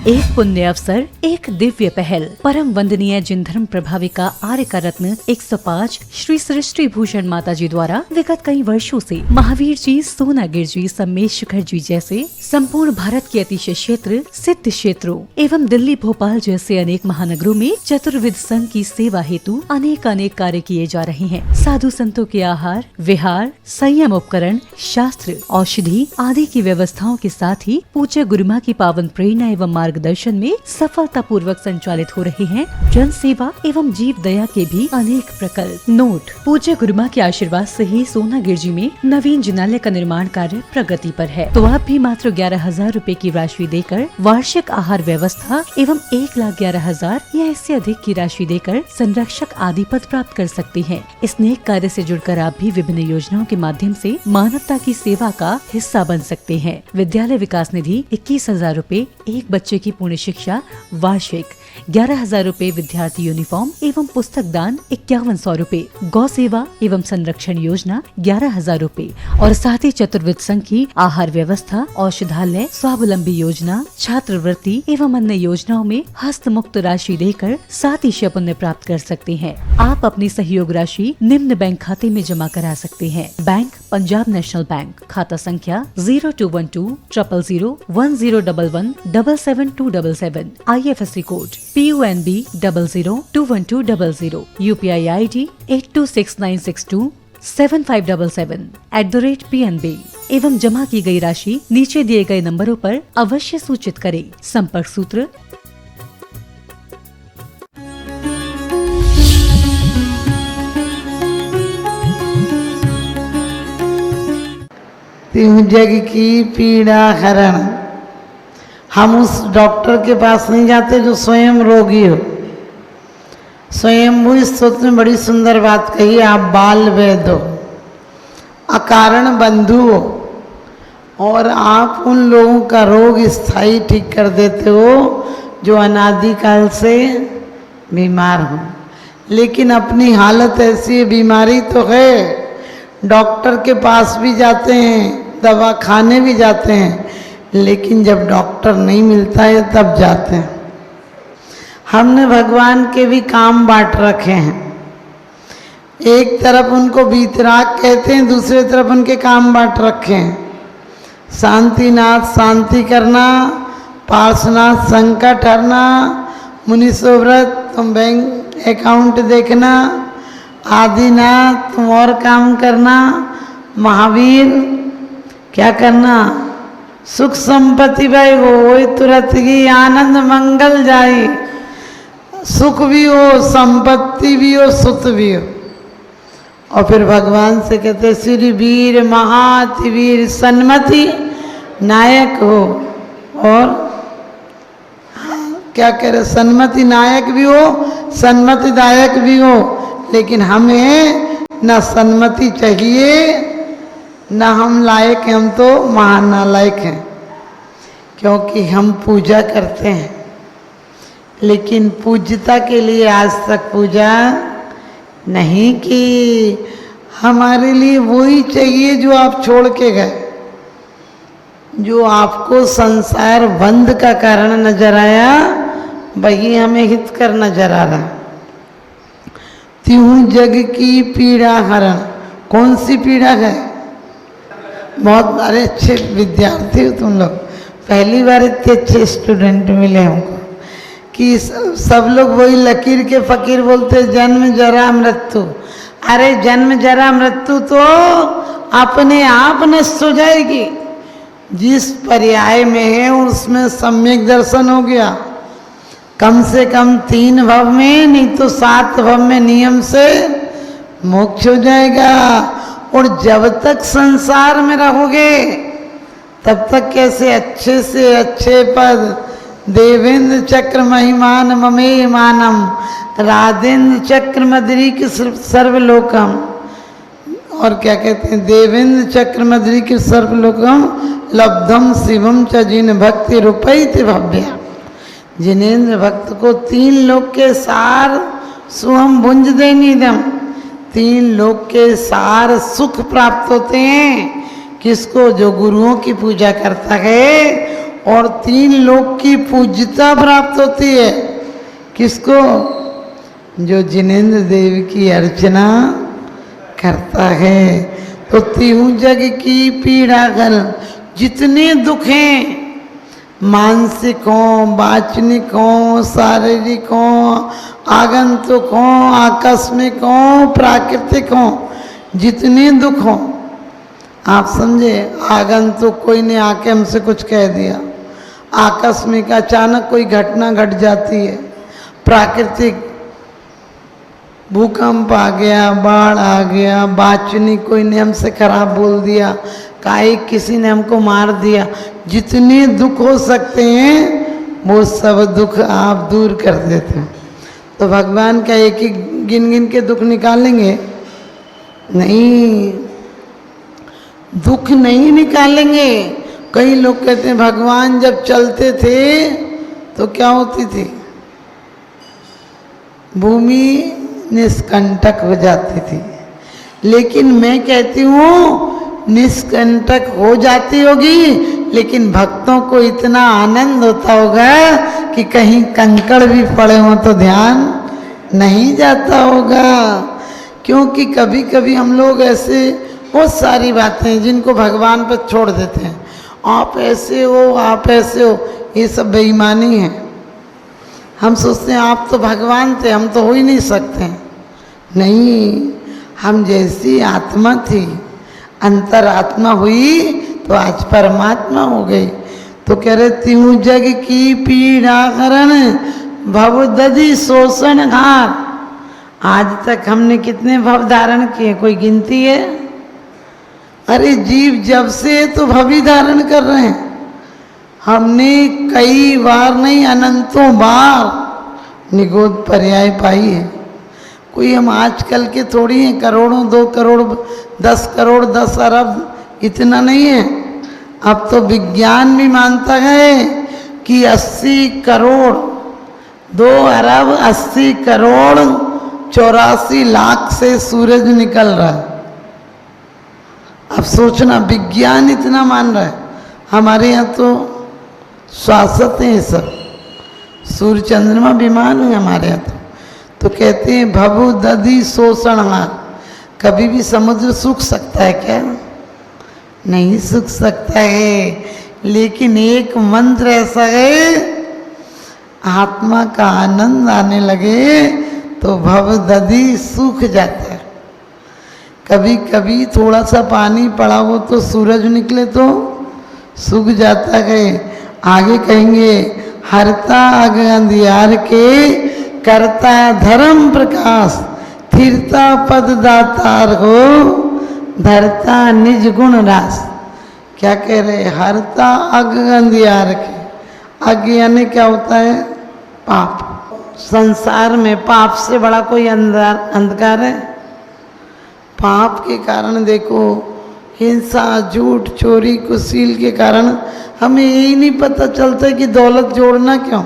एक पुण्य अवसर, एक दिव्य पहल। परम वंदनीय जिन धर्म प्रभाविका आर्य का रत्न 105 श्री सृष्टि भूषण माता जी द्वारा विगत कई वर्षों से महावीर जी, सोनागिर जी, सम्मेशखर जी जैसे संपूर्ण भारत के अतिशय क्षेत्र, सिद्ध क्षेत्रों एवं दिल्ली, भोपाल जैसे अनेक महानगरों में चतुर्विध संघ की सेवा हेतु अनेक कार्य किए जा रहे हैं। साधु संतों के आहार, विहार, संयम उपकरण, शास्त्र, औषधि आदि की व्यवस्थाओं के साथ ही पूज्य गुरुमा की पावन प्रेरणा एवं मार्गदर्शन में सफलता पूर्वक संचालित हो रहे हैं जन सेवा एवं जीव दया के भी अनेक प्रकल्प। नोट: पूज्य गुरुमा के आशीर्वाद से ही सोनागिर जी में नवीन जिनालय का निर्माण कार्य प्रगति पर है, तो आप भी मात्र 11,000 रूपए की राशि देकर वार्षिक आहार व्यवस्था एवं 1,11,000 या इससे अधिक की राशि देकर संरक्षक आदि पद प्राप्त कर सकते हैं। इस नेक कार्य से जुड़कर आप भी विभिन्न योजनाओं के माध्यम से मानवता की सेवा का हिस्सा बन सकते हैं। विद्यालय विकास निधि 21,000 रूपए, एक बच्चे की पूर्ण शिक्षा वार्षिक 11,000 रूपए, विद्यार्थी यूनिफॉर्म एवं पुस्तक दान 5100 रूपए, गौ सेवा एवं संरक्षण योजना 11,000 रूपए और साथ ही चतुर्विध संघ की आहार व्यवस्था, औषधालय, स्वावलंबी योजना, छात्रवृत्ति एवं अन्य योजनाओं में हस्त मुक्त राशि देकर 7 पुण्य प्राप्त कर सकते हैं। आप अपनी सहयोग राशि निम्न बैंक खाते में जमा करा सकते हैं। बैंक: पंजाब नेशनल बैंक, खाता संख्या 0212 000 1011 77277, IFSC code PUNB 002120, UPI ID 826962 7577 @PNB एवं जमा की गई राशि नीचे दिए गए नंबरों पर अवश्य सूचित करें। संपर्क सूत्र: त्यों जग की पीड़ा हरण। हम उस डॉक्टर के पास नहीं जाते जो स्वयं रोगी हो। स्वयं इस स्तोत्र में बड़ी सुंदर बात कही, आप बाल वैद हो, अकारण बंधु हो और आप उन लोगों का रोग स्थायी ठीक कर देते हो जो अनादिकाल से बीमार हो। लेकिन अपनी हालत ऐसी है, बीमारी तो है, डॉक्टर के पास भी जाते हैं, दवा खाने भी जाते हैं, लेकिन जब डॉक्टर नहीं मिलता है तब जाते हैं। हमने भगवान के भी काम बांट रखे हैं। एक तरफ उनको वीतराग कहते हैं, दूसरी तरफ उनके काम बांट रखे हैं। शांतिनाथ शांति करना, पार्श्वनाथ संकट हरना, मुनीश्वरव्रत तुम बैंक अकाउंट देखना, आदिनाथ तुम और काम करना, महावीर क्या करना, सुख संपत्ति भाई वो तुरंत ही आनंद मंगल जाए, सुख भी हो, संपत्ति भी हो, सुख भी हो। और फिर भगवान से कहते श्री वीर महाति वीर सन्मति नायक हो। और क्या कह रहे, सन्मति नायक भी हो, सन्मति दायक भी हो। लेकिन हमें न सन्मति चाहिए न हम लायक हैं, हम तो महानालायक हैं, क्योंकि हम पूजा करते हैं लेकिन पूज्यता के लिए आज तक पूजा नहीं की। हमारे लिए वही चाहिए जो आप छोड़ के गए, जो आपको संसार बंध का कारण नजर आया, वही हमें हित कर नजर आ रहा। त्यों जग की पीड़ा हरण। कौन सी पीड़ा है? बहुत सारे अच्छे विद्यार्थी हो तुम लोग, पहली बार इतने अच्छे स्टूडेंट मिले हमको कि सब लोग वही लकीर के फकीर बोलते, जन्म जरा मृत्यु। अरे जन्म जरा मृत्यु तो अपने आप नष्ट हो जाएगी। जिस पर्याय में है उसमें सम्यक दर्शन हो गया, कम से कम 3 भव में, नहीं तो 7 भव में नियम से मोक्ष हो जाएगा। और जब तक संसार में रहोगे तब तक कैसे अच्छे से अच्छे पद, देवेंद्र चक्र महिमान ममे मानम, राधेंद्र चक्र मदरीक सर्वलोकम। और क्या कहते हैं, देवेंद्र चक्र मदरीक सर्वलोकम लब्धम शिवम च जिन भक्ति रूपैति भव्या। जिनेन्द्र भक्त को 3 लोक के सार सुहम भुंज देनिदम, 3 लोक के सार सुख प्राप्त होते हैं। किसको? जो गुरुओं की पूजा करता है और 3 लोक की पूज्यता प्राप्त होती है। किसको? जो जिनेंद्र देव की अर्चना करता है। तो तीहू जग की पीड़ा कर, जितने दुख हैं, मानसिक हो, वाचनिक हो, शारीरिक हो, आगंतुक हो, आकस्मिक हो, प्राकृतिक हो, जितने दुख हो, आप समझे। आगंतुक कोई ने आके हमसे कुछ कह दिया, आकस्मिक अचानक कोई घटना घट जाती है, प्राकृतिक भूकंप आ गया, बाढ़ आ गया, वाचनिक कोई ने हमसे खराब बोल दिया, कायिक किसी ने हमको मार दिया, जितने दुख हो सकते हैं वो सब दुख आप दूर कर देते हैं। तो भगवान का एक एक गिन गिन के दुख निकालेंगे? नहीं, दुख नहीं निकालेंगे। कई लोग कहते हैं भगवान जब चलते थे तो क्या होती थी? भूमि निष्कंटक हो जाती थी। लेकिन मैं कहती हूँ निष्कंटक हो जाती होगी, लेकिन भक्तों को इतना आनंद होता होगा कि कहीं कंकड़ भी पड़े हों तो ध्यान नहीं जाता होगा। क्योंकि कभी कभी हम लोग ऐसे बहुत सारी बातें हैं जिनको भगवान पर छोड़ देते हैं। आप ऐसे हो, आप ऐसे हो, ये सब बेईमानी है। हम सोचते हैं आप तो भगवान थे, हम तो हो ही नहीं सकते। नहीं, हम जैसी आत्मा थी, अंतरात्मा हुई तो आज परमात्मा हो गई। तो कह रहे तीहू जग की पीड़ा हरण, भव दधि शोषण घार। आज तक हमने कितने भव धारण किए, कोई गिनती है? अरे जीव जब से तो भवी धारण कर रहे हैं। हमने कई बार नहीं, अनंतों बार निगोद पर्याय पाई है। कोई हम आजकल के थोड़ी हैं, करोड़ों, 2 करोड़, 10 करोड़, 10 अरब, इतना नहीं है। अब तो विज्ञान भी मानता है कि 80 करोड़, 2 अरब 80 करोड़ 84 लाख से सूरज निकल रहा है। अब सोचना, विज्ञान इतना मान रहा है। हमारे यहाँ तो शाश्वत है ये सब, सूर्य चंद्रमा विमान है हमारे यहाँ। तो कहते हैं भवु दधि शोषणहार। कभी भी समुद्र सूख सकता है क्या? नहीं सूख सकता है। लेकिन एक मंत्र ऐसा है, आत्मा का आनंद आने लगे तो भव दधि सूख जाता है। कभी कभी थोड़ा सा पानी पड़ा हो तो सूरज निकले तो सूख जाता है। आगे कहेंगे हरता अग अंधियार के, करता धर्म प्रकाश, थिरता पद दातार हो, धरता निज गुण रास। क्या कह रहे? हरता अग अंधियार के। अग यानी क्या होता है? पाप। संसार में पाप से बड़ा कोई अंधकार है? पाप के कारण देखो, हिंसा, झूठ, चोरी, कुशील के कारण हमें यही नहीं पता चलता कि दौलत जोड़ना क्यों।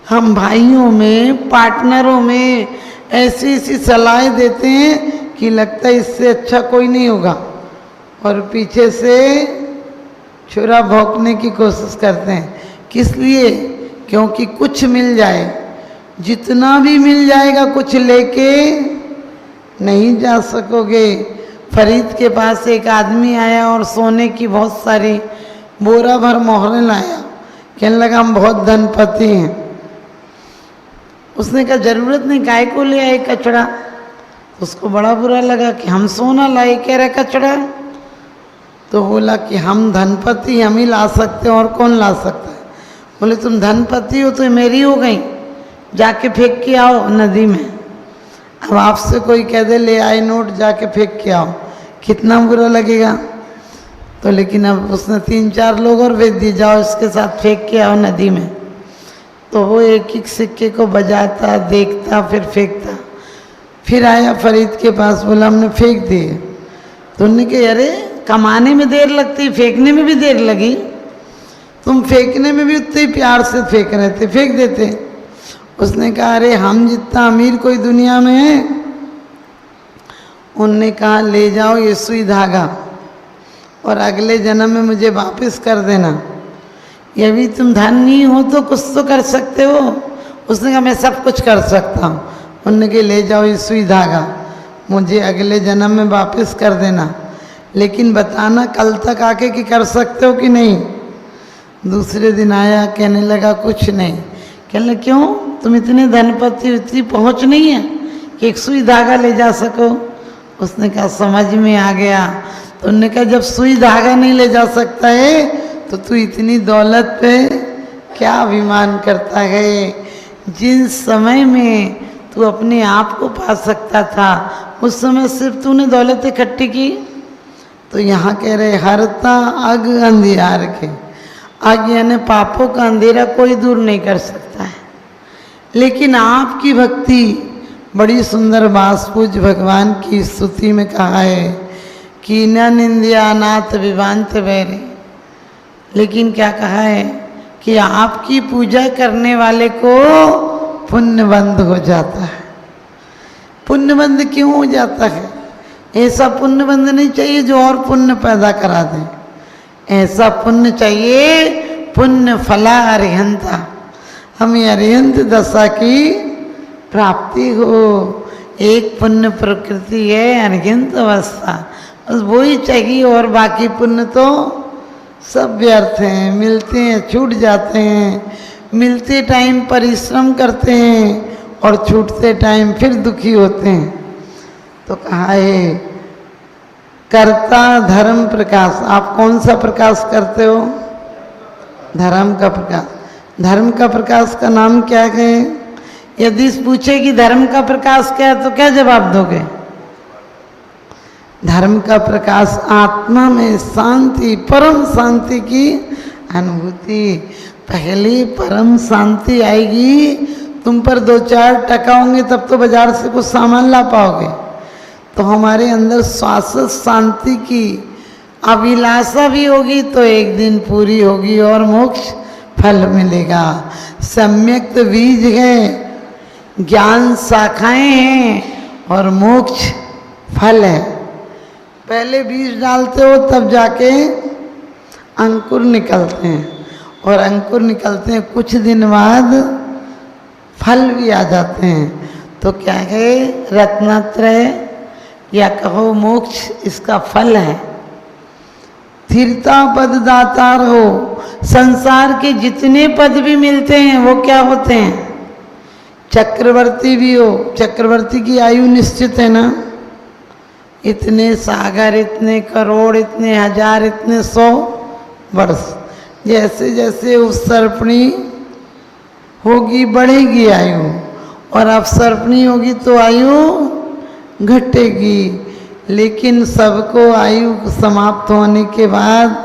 हम भाइयों में, पार्टनरों में ऐसी ऐसी सलाहें देते हैं कि लगता है इससे अच्छा कोई नहीं होगा, और पीछे से छुरा भौंकने की कोशिश करते हैं। किस लिए? क्योंकि कुछ मिल जाए। जितना भी मिल जाएगा कुछ लेके नहीं जा सकोगे। फरीद के पास एक आदमी आया और सोने की बहुत सारी बोरा भर मोहरें लाया। कहने लगा हम बहुत धनपति हैं। उसने कहा जरूरत नहीं, गाय को ले आए कचड़ा। उसको बड़ा बुरा लगा कि हम सोना लाए, कह रहे कचड़ा। तो बोला कि हम धनपति, हम ही ला सकते हैं, और कौन ला सकता है? बोले तुम धनपति हो तो मेरी हो गई, जाके फेंक के आओ नदी में। अब आपसे कोई कह दे ले आए नोट, जाके फेंक के आओ, कितना बुरा लगेगा। तो लेकिन अब उसने 3-4 लोग और भेज दिए, जाओ इसके साथ फेंक के आओ नदी में। तो वो एक एक सिक्के को बजाता, देखता, फिर फेंकता। फिर आया फरीद के पास, बोला हमने फेंक दिए। तो उन्होंने कहा अरे कमाने में देर लगती, फेंकने में भी देर लगी। तुम फेंकने में भी उतने ही प्यार से फेंक रहे थे, फेंक देते। उसने कहा अरे हम जितना अमीर कोई दुनिया में है। उनने कहा ले जाओ ये सुई धागा और अगले जन्म में मुझे वापस कर देना। ये भी तुम धनी हो तो कुछ तो कर सकते हो। उसने कहा मैं सब कुछ कर सकता हूँ। उन्होंने कहा ले जाओ ये सुई धागा, मुझे अगले जन्म में वापस कर देना, लेकिन बताना कल तक आके कि कर सकते हो कि नहीं। दूसरे दिन आया, कहने लगा कुछ नहीं। कहने लगा क्यों, तुम इतने धनपति, इतनी पहुँच नहीं है कि एक सुई धागा ले जा सको। उसने कहा समझ में आ गया। तो उन्होंने कहा जब सुई धागा नहीं ले जा सकता है तो तू इतनी दौलत पे क्या अभिमान करता है। जिन समय में तू अपने आप को पा सकता था उस समय सिर्फ तूने दौलत इकट्ठी की। तो यहाँ कह रहे हरता अग अंधियार के, अग यानी पापों का अंधेरा कोई दूर नहीं कर सकता है। लेकिन आपकी भक्ति बड़ी सुंदर बात पूज्य भगवान की स्तुति में कहा है कि न निंदिया नाथ विवांत वैरे। लेकिन क्या कहा है कि आपकी पूजा करने वाले को पुण्यबंध हो जाता है। पुण्यबंध क्यों हो जाता है? ऐसा पुण्यबंध नहीं चाहिए जो और पुण्य पैदा करा दे। ऐसा पुण्य चाहिए पुण्य फला अरिहंता, हमें अरिहंत दशा की प्राप्ति हो। एक पुण्य प्रकृति है अरिहंत अवस्था, बस वो ही चाहिए। और बाकी पुण्य तो सब व्यर्थ हैं, मिलते हैं छूट जाते हैं। मिलते टाइम परिश्रम करते हैं और छूटते टाइम फिर दुखी होते हैं। तो कहा है कर्ता धर्म प्रकाश। आप कौन सा प्रकाश करते हो? धर्म का प्रकाश। धर्म का प्रकाश का नाम क्या है? यदि पूछे कि धर्म का प्रकाश क्या है तो क्या जवाब दोगे? धर्म का प्रकाश आत्मा में शांति, परम शांति की अनुभूति। पहली परम शांति आएगी, तुम पर 2-4 टका होंगे तब तो बाजार से कुछ सामान ला पाओगे। तो हमारे अंदर शाश्वत शांति की अभिलाषा भी होगी तो एक दिन पूरी होगी और मोक्ष फल मिलेगा। सम्यक्त बीज है, ज्ञान शाखाएं हैं और मोक्ष फल है। पहले बीज डालते हो तब जाके अंकुर निकलते हैं, और अंकुर निकलते हैं कुछ दिन बाद फल भी आ जाते हैं। तो क्या है? रत्नत्रय या कहो मोक्ष इसका फल है। स्थिरता पद दातार हो। संसार के जितने पद भी मिलते हैं वो क्या होते हैं? चक्रवर्ती भी हो। चक्रवर्ती की आयु निश्चित है ना, इतने सागर, इतने करोड़, इतने हजार, इतने 100 वर्ष। जैसे जैसे उस सर्पणी होगी बढ़ेगी आयु, और अब सर्पणी होगी तो आयु घटेगी। लेकिन सबको आयु समाप्त होने के बाद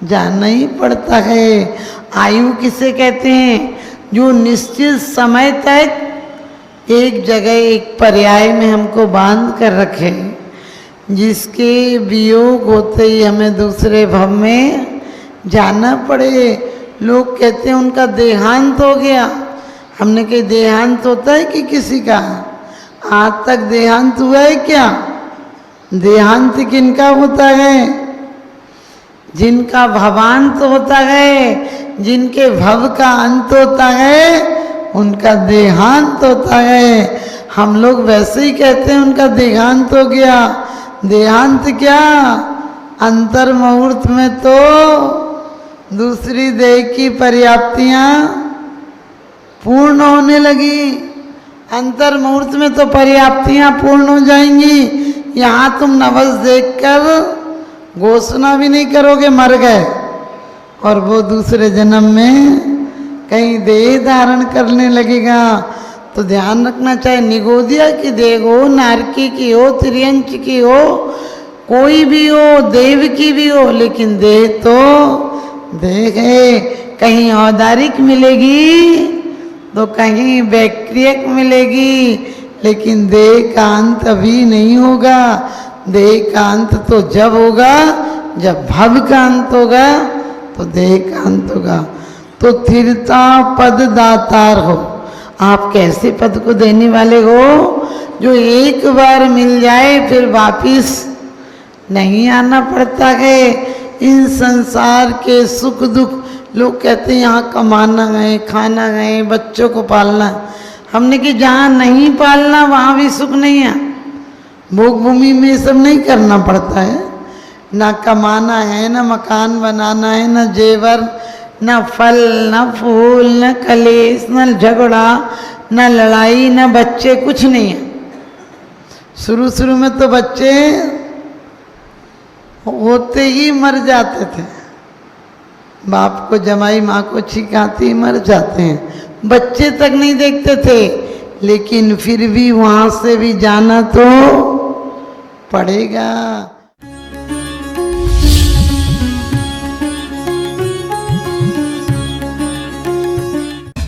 जाना ही पड़ता है। आयु किसे कहते हैं? जो निश्चित समय तक एक जगह एक पर्याय में हमको बांध कर रखे, जिसके वियोग होते ही हमें दूसरे भव में जाना पड़े। लोग कहते हैं उनका देहांत हो गया। हमने कहा देहांत होता है कि किसी का? आज तक देहांत हुआ है क्या? देहांत किनका होता है? जिनका भवांत होता है, जिनके भव का अंत होता है, उनका देहांत होता है। हम लोग वैसे ही कहते हैं उनका देहांत हो गया। देहांत क्या, अंतर मुहूर्त में तो दूसरी देह की पर्याप्तियां पूर्ण होने लगी। अंतर मुहूर्त में तो पर्याप्तियां पूर्ण हो जाएंगी। यहाँ तुम नवस देखकर घोषणा भी नहीं करोगे मर गए, और वो दूसरे जन्म में कहीं देह धारण करने लगेगा। तो ध्यान रखना चाहिए, निगोदिया की देह हो, नारकी की हो, त्रियंच की हो, कोई भी हो, देव की भी हो, लेकिन देह तो देह है। कहीं औदारिक मिलेगी तो कहीं वैक्रियक मिलेगी, लेकिन देह का अंत अभी नहीं होगा। देह का अंत तो जब होगा जब भव का अंत होगा, तो देह का अंत होगा। तो स्थिरता पद दातार हो। आप कैसे पद को देने वाले हो? जो एक बार मिल जाए फिर वापिस नहीं आना पड़ता है। इन संसार के सुख दुख लोग कहते हैं यहाँ कमाना है, खाना है, बच्चों को पालना है। हमने कि जहाँ नहीं पालना वहाँ भी सुख नहीं है। भोग भूमि में सब नहीं करना पड़ता है, ना कमाना है, ना मकान बनाना है, ना जेवर, ना फल, ना फूल, ना कलेश, ना झगड़ा, ना लड़ाई, ना बच्चे, कुछ नहीं है। शुरू शुरू में तो बच्चे होते ही मर जाते थे, बाप को जमाई माँ को छिकाते ही मर जाते हैं, बच्चे तक नहीं देखते थे। लेकिन फिर भी वहाँ से भी जाना तो पड़ेगा।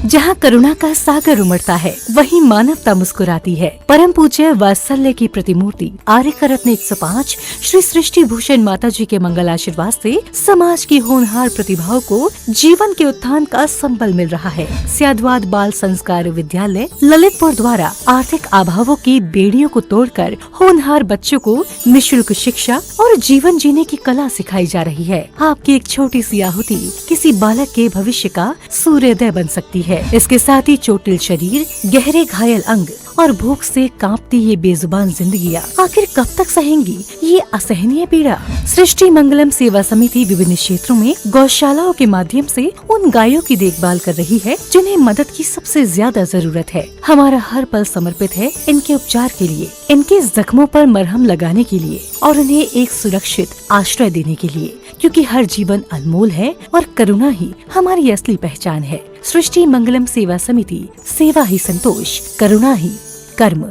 जहाँ करुणा का सागर उमड़ता है वहीं मानवता मुस्कुराती है। परम पूज्य वात्सल्य की प्रतिमूर्ति आर्यका रत्न 105 श्री सृष्टि भूषण माता जी के मंगल आशीर्वाद से समाज की होनहार प्रतिभाओं को जीवन के उत्थान का संबल मिल रहा है। स्याद्वाद बाल संस्कार विद्यालय ललितपुर द्वारा आर्थिक अभावों की बेड़ियों को तोड़कर होनहार बच्चों को निःशुल्क शिक्षा और जीवन जीने की कला सिखाई जा रही है। आपकी एक छोटी सी आहुति किसी बालक के भविष्य का सूर्योदय बन सकती है। इसके साथ ही चोटिल शरीर, गहरे घायल अंग और भूख से कांपती ये बेजुबान जिंदगियां आखिर कब तक सहेंगी ये असहनीय पीड़ा। सृष्टि मंगलम सेवा समिति विभिन्न क्षेत्रों में गौशालाओं के माध्यम से उन गायों की देखभाल कर रही है जिन्हें मदद की सबसे ज्यादा जरूरत है। हमारा हर पल समर्पित है इनके उपचार के लिए, इनके जख्मों पर मरहम लगाने के लिए और उन्हें एक सुरक्षित आश्रय देने के लिए, क्योंकि हर जीवन अनमोल है और करुणा ही हमारी असली पहचान है। सृष्टि मंगलम सेवा समिति, सेवा ही संतोष, करुणा ही कर्म।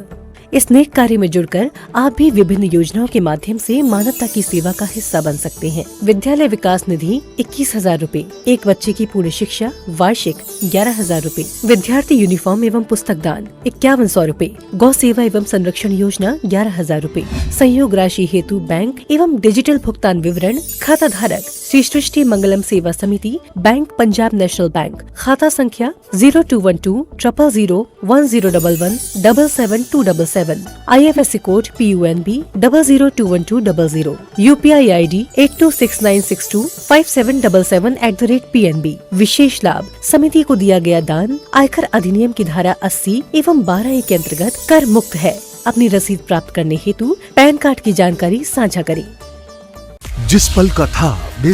इस नेक कार्य में जुड़कर आप भी विभिन्न योजनाओं के माध्यम से मानवता की सेवा का हिस्सा बन सकते हैं। विद्यालय विकास निधि 21,000 रूपए, एक बच्चे की पूर्ण शिक्षा वार्षिक 11,000 रूपए, विद्यार्थी यूनिफॉर्म एवं पुस्तक दान 5100 रूपए, गौ सेवा एवं संरक्षण योजना 11,000 रूपए, संयोग राशि हेतु बैंक एवं डिजिटल भुगतान विवरण, खाता धारक श्री सृष्टि मंगलम सेवा समिति, बैंक पंजाब नेशनल बैंक, खाता संख्या 0212 000 1011 77277, IFSC code PUNB 0021200, UPI ID 8269625777@PNB। विशेष लाभ, समिति को दिया गया दान आयकर अधिनियम की धारा 80 एवं 12A के अंतर्गत कर मुक्त है। अपनी रसीद प्राप्त करने हेतु पैन कार्ड की जानकारी साझा करें। जिस पल का था